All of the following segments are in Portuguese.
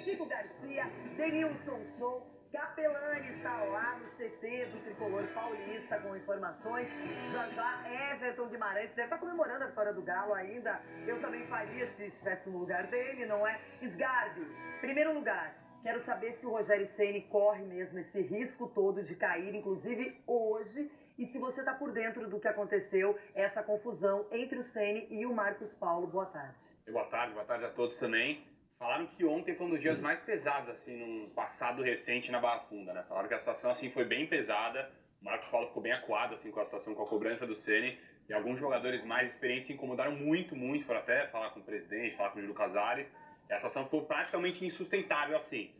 Chico Garcia, Denilson Show, Capelani está lá no CT do Tricolor Paulista com informações. Já Everton Guimarães deve estar comemorando a vitória do Galo ainda. Eu também faria se estivesse no lugar dele, não é? Sgarbi, primeiro lugar. Quero saber se o Rogério Ceni corre mesmo esse risco todo de cair, inclusive hoje, e se você está por dentro do que aconteceu, essa confusão entre o Ceni e o Marcos Paulo. Boa tarde. Boa tarde a todos também. Falaram que ontem foi um dos dias mais pesados, assim, num passado recente na Barra Funda, né? Falaram que a situação, assim, foi bem pesada. O Marcos Paulo ficou bem acuado, assim, com a situação, com a cobrança do Ceni. E alguns jogadores mais experientes se incomodaram muito, foram até falar com o presidente, falar com o Júlio Casares. E a situação ficou praticamente insustentável, assim.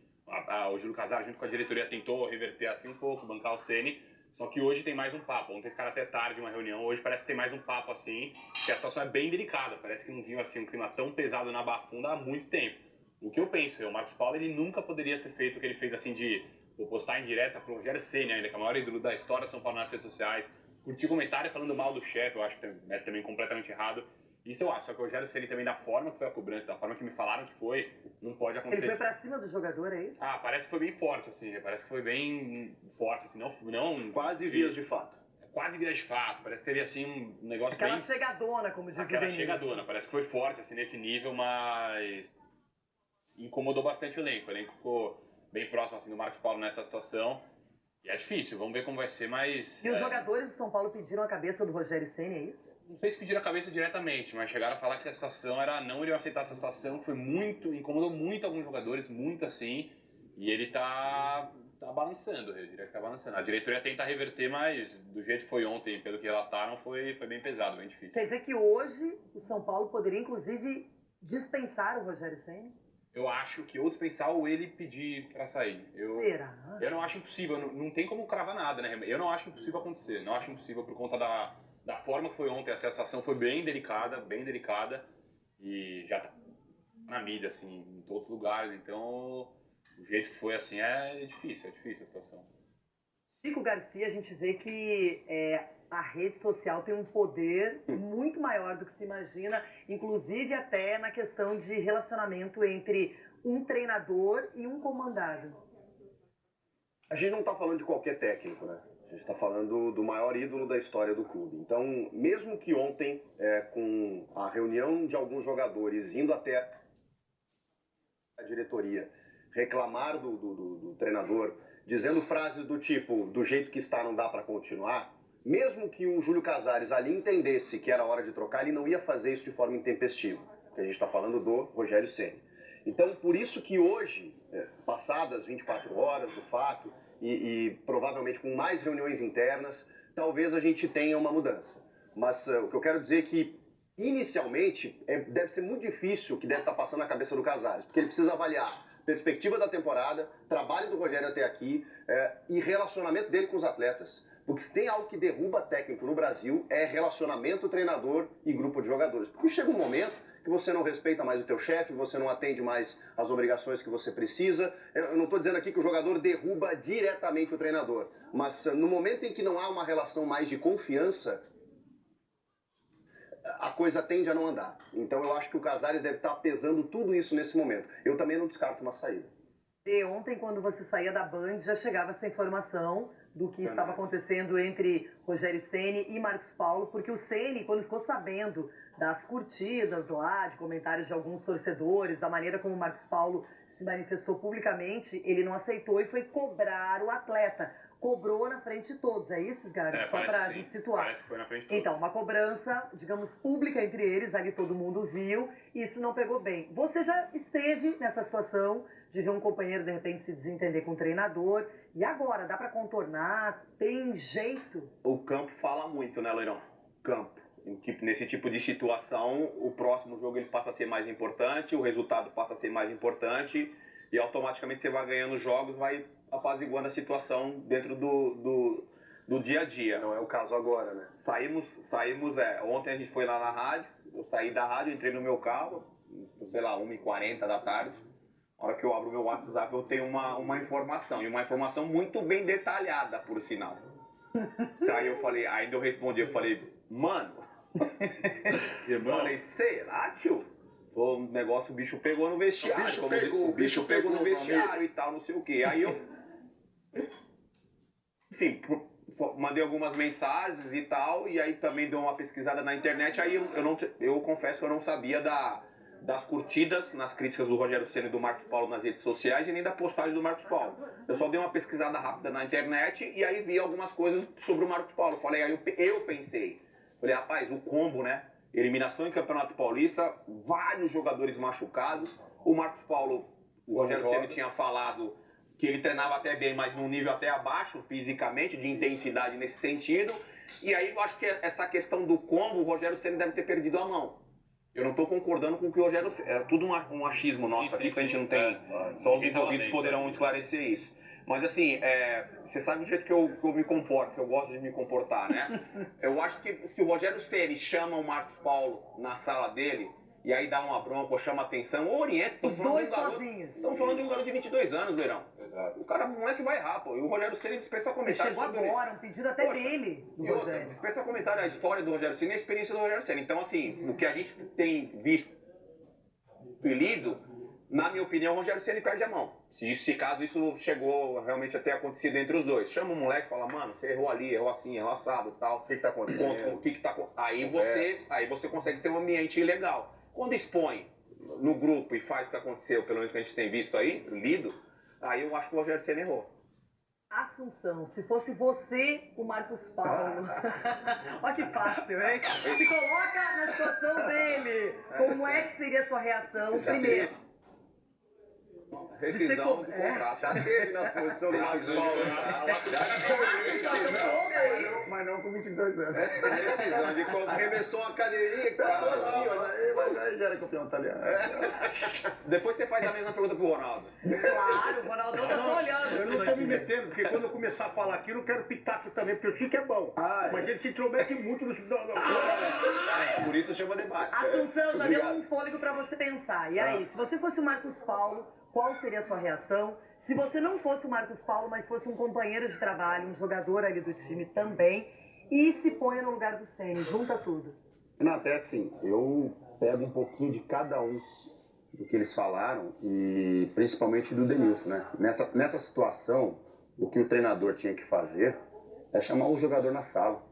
O Júlio Casares, junto com a diretoria, tentou reverter assim um pouco, bancar o Ceni. Só que hoje tem mais um papo. Ontem ficaram até tarde uma reunião, hoje parece que tem mais um papo, assim, que a situação é bem delicada. Parece que não viu, assim, um clima tão pesado na Barra Funda há muito tempo. O que eu penso, o Marcos Paulo, ele nunca poderia ter feito o que ele fez, assim, de postar em direta pro Rogério Ceni ainda, que é o maior ídolo da história de São Paulo nas redes sociais, curtir comentário falando mal do chefe, eu acho que é também completamente errado. Isso eu acho, só que o Rogério Ceni também, da forma que foi a cobrança, da forma que me falaram que foi, não pode acontecer. Ele foi pra cima do jogador, é isso? Ah, parece que foi bem forte, assim, parece que foi bem forte, assim, não quase vias de fato. Quase vias de fato, parece que teve, assim, um negócio aquela bem... chegadona, como diz o Aquela Denilson. chegadona, parece que foi forte, assim, nesse nível, mas incomodou bastante o elenco ficou bem próximo, assim, do Marcos Paulo nessa situação. E é difícil, vamos ver como vai ser, mas... E os jogadores de São Paulo pediram a cabeça do Rogério Ceni, é isso? Não sei se pediram a cabeça diretamente, mas chegaram a falar que a situação era... Não iriam aceitar essa situação, que incomodou muito alguns jogadores, muito assim, e ele tá balançando, eu diria que tá balançando. A diretoria tenta reverter, mas do jeito que foi ontem, pelo que relataram, foi bem pesado, bem difícil. Quer dizer que hoje o São Paulo poderia, inclusive, dispensar o Rogério Ceni? Eu acho que ou dispensar ou ele pedir pra sair. Será? Eu não acho impossível, não tem como cravar nada, né? Eu não acho impossível acontecer, não acho impossível por conta da forma que foi ontem. Essa situação foi bem delicada, e já tá na mídia, assim, em todos os lugares, então o jeito que foi assim é difícil a situação. Chico Garcia, a gente vê que a rede social tem um poder muito maior do que se imagina, inclusive até na questão de relacionamento entre um treinador e um comandado. A gente não está falando de qualquer técnico, né? A gente está falando do maior ídolo da história do clube. Então, mesmo que ontem, com a reunião de alguns jogadores indo até a diretoria reclamar do treinador, dizendo frases do tipo, do jeito que está não dá para continuar, mesmo que o Júlio Casares ali entendesse que era hora de trocar, ele não ia fazer isso de forma intempestiva, porque a gente está falando do Rogério Ceni. Então, por isso que hoje, passadas 24 horas do fato, e provavelmente com mais reuniões internas, talvez a gente tenha uma mudança. Mas o que eu quero dizer é que, inicialmente, deve ser muito difícil o que deve estar passando na cabeça do Casares, porque ele precisa avaliar perspectiva da temporada, trabalho do Rogério até aqui e relacionamento dele com os atletas. Porque se tem algo que derruba técnico no Brasil é relacionamento treinador e grupo de jogadores. Porque chega um momento que você não respeita mais o teu chefe, você não atende mais as obrigações que você precisa. Eu não estou dizendo aqui que o jogador derruba diretamente o treinador, mas no momento em que não há uma relação mais de confiança, a coisa tende a não andar. Então eu acho que o Casares deve estar pesando tudo isso nesse momento. Eu também não descarto uma saída. E ontem, quando você saía da Band, já chegava essa informação do que estava acontecendo entre Rogério Ceni e Marcos Paulo, porque o Ceni, quando ficou sabendo das curtidas lá, de comentários de alguns torcedores, da maneira como o Marcos Paulo se manifestou publicamente, ele não aceitou e foi cobrar o atleta. Cobrou na frente de todos, é isso, Sgarbi? Só pra gente situar. Parece que foi na frente de todos. Então, uma cobrança, digamos, pública entre eles, ali todo mundo viu, e isso não pegou bem. Você já esteve nessa situação de ver um companheiro, de repente, se desentender com o treinador, e agora, dá pra contornar? Tem jeito? O campo fala muito, né, Leirão? Campo. Nesse tipo de situação, o próximo jogo ele passa a ser mais importante, o resultado passa a ser mais importante, e automaticamente você vai ganhando jogos, vai apaziguando a situação dentro do dia a dia. Não é o caso agora, né? Saímos, ontem a gente foi lá na rádio, eu saí da rádio, entrei no meu carro, sei lá, 1h40 da tarde. Na hora que eu abro meu WhatsApp, eu tenho uma informação, e uma informação muito bem detalhada, por sinal. Aí eu falei, ainda eu respondi, eu falei, mano, eu falei, será, tio? o negócio, o bicho pegou no vestiário. O bicho pegou no vestiário e tal, não sei o quê. Aí eu, enfim, mandei algumas mensagens e tal, e aí também dei uma pesquisada na internet. Aí eu confesso que eu não sabia das curtidas nas críticas do Rogério Ceni e do Marcos Paulo nas redes sociais e nem da postagem do Marcos Paulo. Eu só dei uma pesquisada rápida na internet e aí vi algumas coisas sobre o Marcos Paulo. Falei, aí eu pensei, falei, rapaz, o combo, né? Eliminação em Campeonato Paulista, vários jogadores machucados. O Marcos Paulo, o Rogério Ceni tinha falado que ele treinava até bem, mas num nível até abaixo fisicamente, de intensidade nesse sentido. E aí eu acho que essa questão do combo, o Rogério Ceni deve ter perdido a mão. Eu não estou concordando com o que o Rogério... É tudo um achismo nosso aqui, que a gente não tem... Só os envolvidos poderão esclarecer isso. Mas assim, você sabe do jeito que eu me comporto, que eu gosto de me comportar, né? Eu acho que se o Rogério Ceni chama o Marcos Paulo na sala dele, e aí dá uma bronca ou chama atenção, ou orienta... Os dois sozinhos. Estamos falando de um garoto de 22 anos, Leirão. Exato. O cara não é que vai errar, pô. E o Rogério Ceni dispensa comentários. Chegou agora, um pedido até dele, do Rogério. Dispensa comentário a história do Rogério Ceni e a experiência do Rogério Ceni. Então, assim, o que a gente tem visto e lido, na minha opinião, o Rogério Ceni perde a mão. Se caso isso chegou realmente a ter acontecido entre os dois. Chama o moleque e fala, mano, você errou ali, errou assim, errou assado e tal. O que tá acontecendo? Aí você consegue ter um ambiente legal. Quando expõe no grupo e faz o que aconteceu, pelo menos que a gente tem visto aí, lido, aí eu acho que o Rogério Ceni errou. Assunção, se fosse você, o Marcos Paulo. Olha que fácil, hein? Se coloca na situação dele. Como é que seria a sua reação? Primeiro, Rescisão do contrato. Já teve na posição do Marcos Paulo. Mas não com 22 anos. Rescisão de contrato. Arremessou uma cadeirinha que passou assim, ó. Mas aí já era campeão italiano. Depois você faz a mesma pergunta pro Ronaldo. claro, o Ronaldão tá só olhando. Eu não tô me metendo, porque quando eu começar a falar aqui, eu não quero pitaco também, porque eu sei que é bom. Mas ele se intromete muito no... Por isso chama debate. Assunção, já deu um fôlego pra você pensar. E aí, se você fosse o Marcos Paulo, qual seria a sua reação? Se você não fosse o Marcos Paulo, mas fosse um companheiro de trabalho, um jogador ali do time também, e se ponha no lugar do Ceni, junta tudo. Renato, é assim, eu pego um pouquinho de cada um do que eles falaram, e principalmente do Denilson, né? Nessa situação, o que o treinador tinha que fazer é chamar o jogador na sala,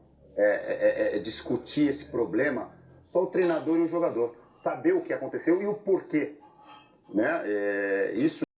discutir esse problema, só o treinador e o jogador, saber o que aconteceu e o porquê, né? Isso